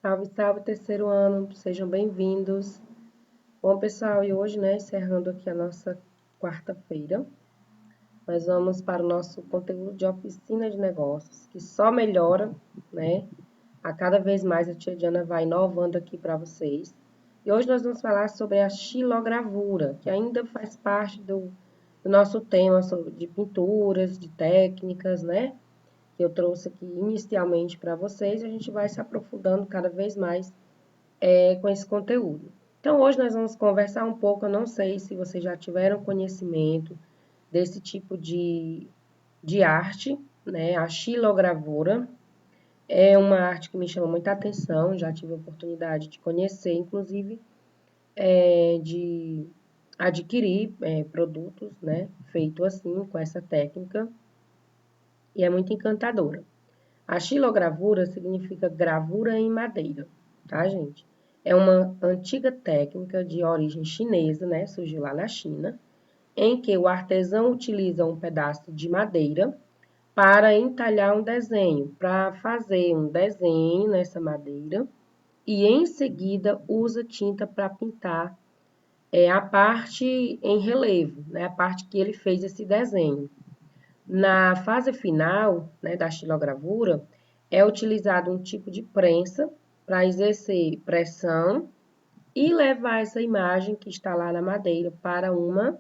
Salve, salve, terceiro ano, sejam bem-vindos. Bom, pessoal, e hoje, né, encerrando aqui a nossa quarta-feira, nós vamos para o nosso conteúdo de oficina de negócios, que só melhora, né, a cada vez mais a tia Diana vai inovando aqui para vocês. E hoje nós vamos falar sobre a xilogravura, que ainda faz parte do nosso tema de pinturas, de técnicas, né, que eu trouxe aqui inicialmente para vocês, e a gente vai se aprofundando cada vez mais com esse conteúdo. Então, hoje nós vamos conversar um pouco, eu não sei se vocês já tiveram conhecimento desse tipo de arte, né? A xilogravura é uma arte que me chama muita atenção, já tive a oportunidade de conhecer, inclusive de adquirir produtos, né? Feito assim, com essa técnica, e é muito encantadora. A xilogravura significa gravura em madeira, tá, gente? É uma antiga técnica de origem chinesa, né? Surgiu lá na China, em que o artesão utiliza um pedaço de madeira para entalhar um desenho, para fazer um desenho nessa madeira e em seguida usa tinta para pintar a parte em relevo, né? A parte que ele fez esse desenho. Na fase final, né, da xilogravura, é utilizado um tipo de prensa para exercer pressão e levar essa imagem que está lá na madeira para uma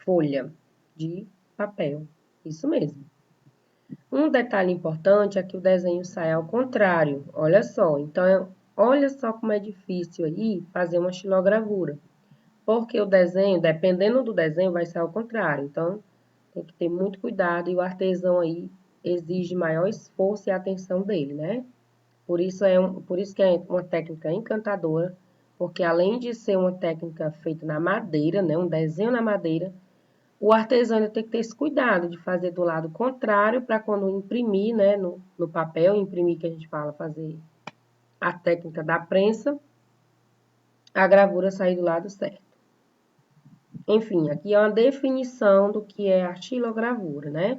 folha de papel. Isso mesmo. Um detalhe importante é que o desenho sai ao contrário. Olha só, então, olha só como é difícil aí fazer uma xilogravura. Porque o desenho, dependendo do desenho, vai sair ao contrário. Então, tem que ter muito cuidado e o artesão aí exige maior esforço e atenção dele, né? Por isso que é uma técnica encantadora, porque além de ser uma técnica feita na madeira, né, um desenho na madeira, o artesão tem que ter esse cuidado de fazer do lado contrário para quando imprimir, né, no papel, imprimir que a gente fala, fazer a técnica da prensa, a gravura sair do lado certo. Enfim, aqui é uma definição do que é a xilogravura, né?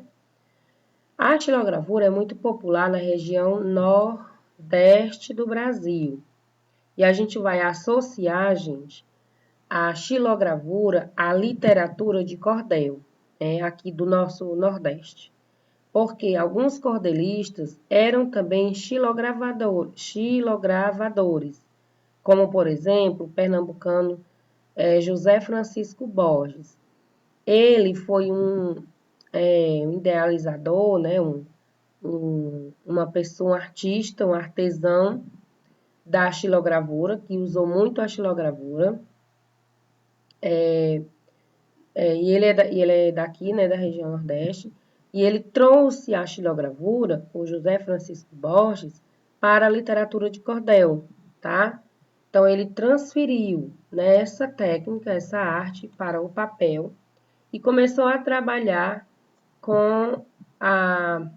A xilogravura é muito popular na região nordeste do Brasil. E a gente vai associar, gente, a xilogravura à literatura de cordel, aqui do nosso Nordeste. Porque alguns cordelistas eram também xilogravadores, como, por exemplo, o pernambucano José Francisco Borges. Ele foi um idealizador, né, uma pessoa, um artista, um artesão da xilogravura, que usou muito a xilogravura. E ele é daqui, né, da região Nordeste, e ele trouxe a xilogravura, o José Francisco Borges, para a literatura de cordel, tá? Então, ele transferiu, né, essa técnica, essa arte para o papel e começou a trabalhar com a...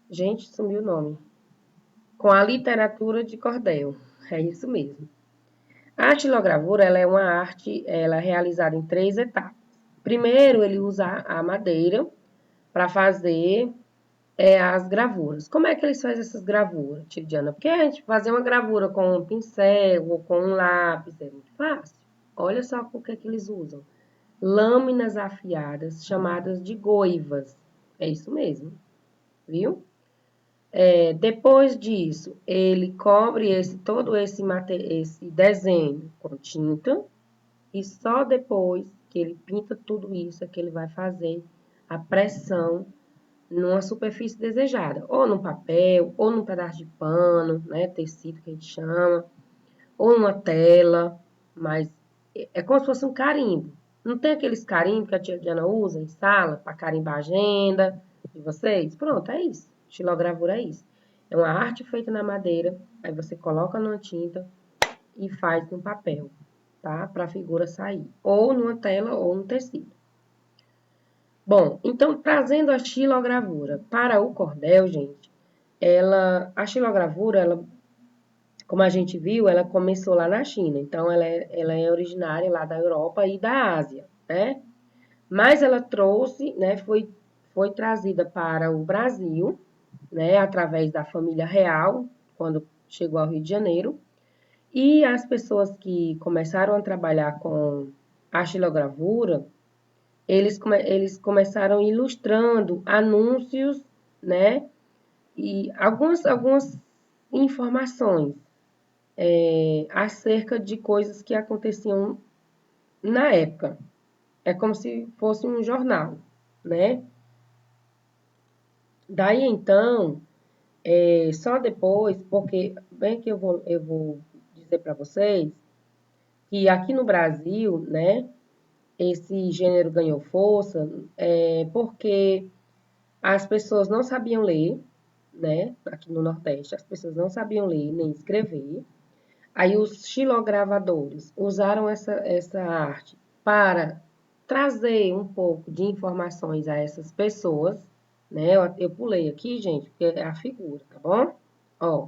Gente, sumiu o nome. Com a literatura de cordel. É isso mesmo. A xilogravura ela é uma arte ela é realizada em 3 etapas. Primeiro, ele usa a madeira para fazer as gravuras. Como é que eles fazem essas gravuras, Tidiana? Porque a gente fazer uma gravura com um pincel ou com um lápis é muito fácil. Olha só o que eles usam. Lâminas afiadas, chamadas de goivas. É isso mesmo, viu? Depois disso, ele cobre todo esse desenho com tinta e só depois que ele pinta tudo isso é que ele vai fazer a pressão numa superfície desejada, ou num papel, ou num pedaço de pano, né, tecido que a gente chama, ou numa tela, mas é como se fosse um carimbo. Não tem aqueles carimbos que a tia Diana usa em sala para carimbar a agenda de vocês? Pronto, é isso. Xilogravura é isso. É uma arte feita na madeira, aí você coloca numa tinta e faz no papel, tá? Para a figura sair. Ou numa tela ou no tecido. Bom, então, trazendo a xilogravura para o cordel, gente, a xilogravura, como a gente viu, ela começou lá na China. Então, ela é originária lá da Europa e da Ásia, né? Mas ela trouxe, né, foi trazida para o Brasil né, através da família real, quando chegou ao Rio de Janeiro. E as pessoas que começaram a trabalhar com a xilogravura, eles começaram ilustrando anúncios, né, e algumas informações acerca de coisas que aconteciam na época. É como se fosse um jornal, né? Daí então, só depois, porque bem que eu vou dizer para vocês que aqui no Brasil, né, esse gênero ganhou força porque as pessoas não sabiam ler, né? Aqui no Nordeste, as pessoas não sabiam ler nem escrever. Aí os xilogravadores usaram essa arte para trazer um pouco de informações a essas pessoas, né? Eu pulei aqui, gente, porque é a figura, tá bom? Ó.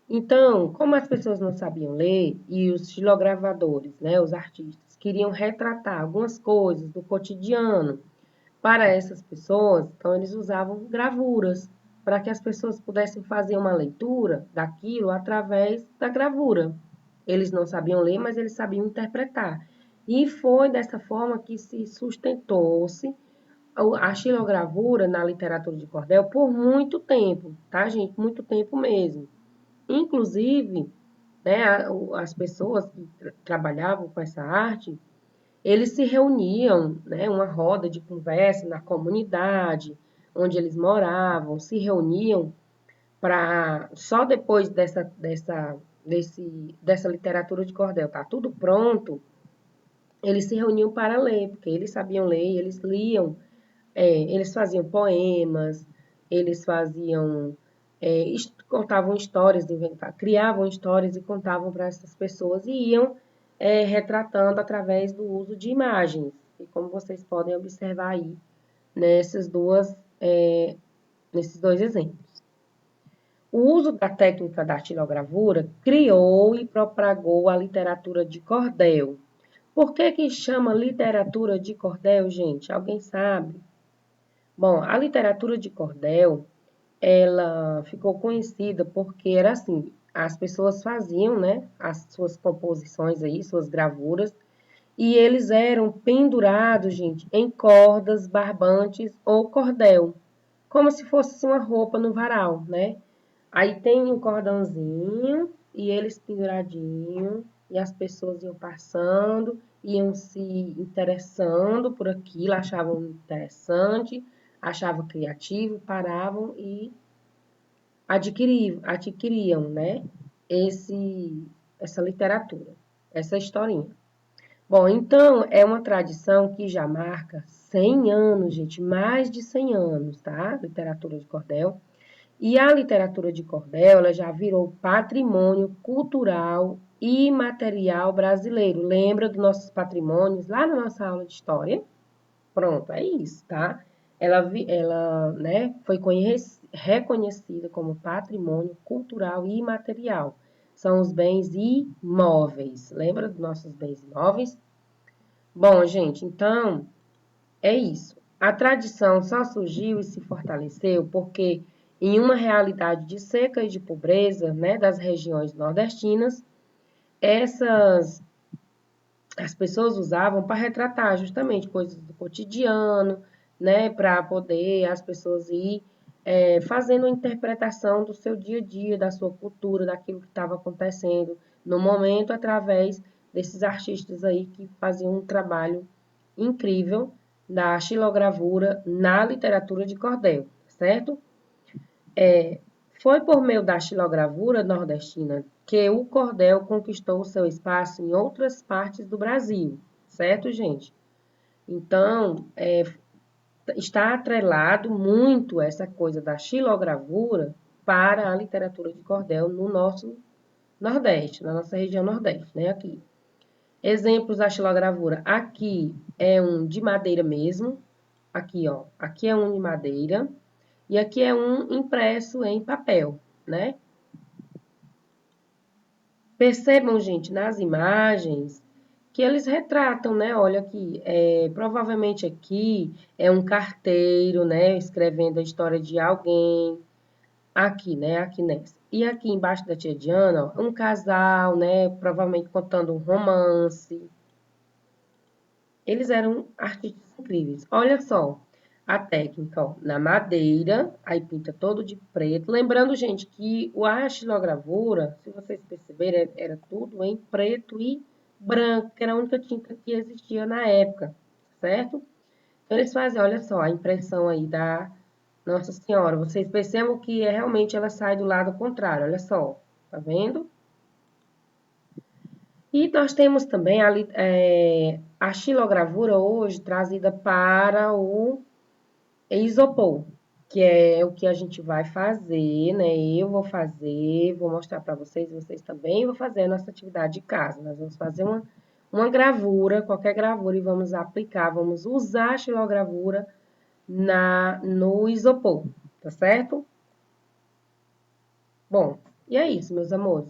Então, como as pessoas não sabiam ler e os xilogravadores, né, os artistas, queriam retratar algumas coisas do cotidiano para essas pessoas, então eles usavam gravuras para que as pessoas pudessem fazer uma leitura daquilo através da gravura. Eles não sabiam ler, mas eles sabiam interpretar. E foi dessa forma que se sustentou-se a xilogravura na literatura de cordel por muito tempo, tá, gente? Muito tempo mesmo. Inclusive, né, as pessoas que trabalhavam com essa arte, eles se reuniam, né, uma roda de conversa na comunidade onde eles moravam, se reuniam para só depois dessa literatura de cordel tá tudo pronto, eles se reuniam para ler, porque eles sabiam ler, eles liam, eles faziam poemas, eles faziam, contavam histórias, criavam histórias e contavam para essas pessoas e iam retratando através do uso de imagens. E como vocês podem observar aí nesses dois exemplos. O uso da técnica da xilogravura criou e propagou a literatura de cordel. Por que chama literatura de cordel, gente? Alguém sabe? Bom, a literatura de cordel, ela ficou conhecida porque era assim, as pessoas faziam, né, as suas composições aí, suas gravuras, e eles eram pendurados, gente, em cordas, barbantes ou cordel, como se fosse uma roupa no varal, né? Aí tem um cordãozinho e eles penduradinho e as pessoas iam passando, iam se interessando por aquilo, achavam interessante, achavam criativo, paravam e adquiriam, né, essa literatura, essa historinha. Bom, então é uma tradição que já marca 100 anos, gente, mais de 100 anos, tá? Literatura de cordel. E a literatura de cordel, ela já virou patrimônio cultural e material brasileiro. Lembra dos nossos patrimônios lá na nossa aula de história? Pronto, é isso, tá? Ela né, foi reconhecida como patrimônio cultural e imaterial. São os bens imóveis. Lembra dos nossos bens imóveis? Bom, gente, então é isso. A tradição só surgiu e se fortaleceu porque, em uma realidade de seca e de pobreza, né, das regiões nordestinas, as pessoas usavam para retratar justamente coisas do cotidiano, né, para poder as pessoas ir fazendo a interpretação do seu dia a dia, da sua cultura, daquilo que estava acontecendo no momento, através desses artistas aí que faziam um trabalho incrível da xilogravura na literatura de cordel, certo? Foi por meio da xilogravura nordestina que o cordel conquistou o seu espaço em outras partes do Brasil, certo, gente? Então, está atrelado muito essa coisa da xilogravura para a literatura de cordel no nosso Nordeste, na nossa região Nordeste, né? Aqui. Exemplos da xilogravura. Aqui é um de madeira mesmo. Aqui, ó. Aqui é um de madeira. E aqui é um impresso em papel, né? Percebam, gente, nas imagens que eles retratam, né? Olha aqui, provavelmente aqui é um carteiro, né? Escrevendo a história de alguém. Aqui, né? Aqui nessa. E aqui embaixo da tia Diana, ó, um casal, né? Provavelmente contando um romance. Eles eram artistas incríveis. Olha só a técnica, ó, na madeira, aí pinta todo de preto. Lembrando, gente, que a xilogravura, se vocês perceberem, era tudo em preto e branco, que era a única tinta que existia na época, certo? Então, eles fazem, olha só, a impressão aí da Nossa Senhora. Vocês percebam que realmente ela sai do lado contrário, olha só, tá vendo? E nós temos também a xilogravura hoje trazida para o isopor, que é o que a gente vai fazer, né? Eu vou fazer, vou mostrar para vocês, vocês também vão fazer a nossa atividade de casa. Nós vamos fazer uma gravura, qualquer gravura, e vamos aplicar, vamos usar a xilogravura no isopor, tá certo? Bom, e é isso, meus amores.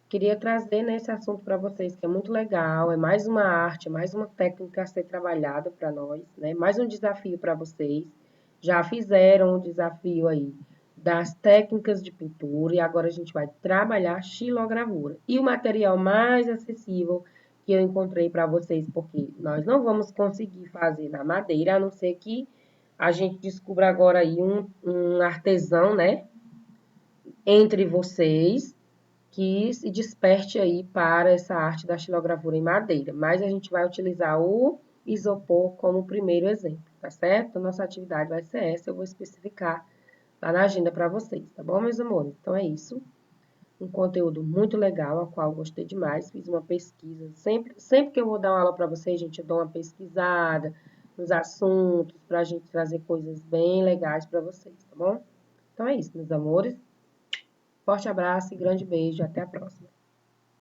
Queria trazer nesse assunto para vocês, que é muito legal, é mais uma arte, é mais uma técnica a ser trabalhada para nós, né? Mais um desafio para vocês. Já fizeram o desafio aí das técnicas de pintura e agora a gente vai trabalhar xilogravura. E o material mais acessível que eu encontrei para vocês, porque nós não vamos conseguir fazer na madeira, a não ser que a gente descubra agora aí um artesão, né? Entre vocês que se desperte aí para essa arte da xilogravura em madeira. Mas a gente vai utilizar o isopor como primeiro exemplo, tá certo? Nossa atividade vai ser essa, eu vou especificar lá na agenda para vocês, tá bom, meus amores? Então é isso. Um conteúdo muito legal, a qual eu gostei demais, fiz uma pesquisa. Sempre que eu vou dar uma aula para vocês, gente, eu dou uma pesquisada nos assuntos, para a gente trazer coisas bem legais para vocês, tá bom? Então é isso, meus amores. Forte abraço e grande beijo. Até a próxima.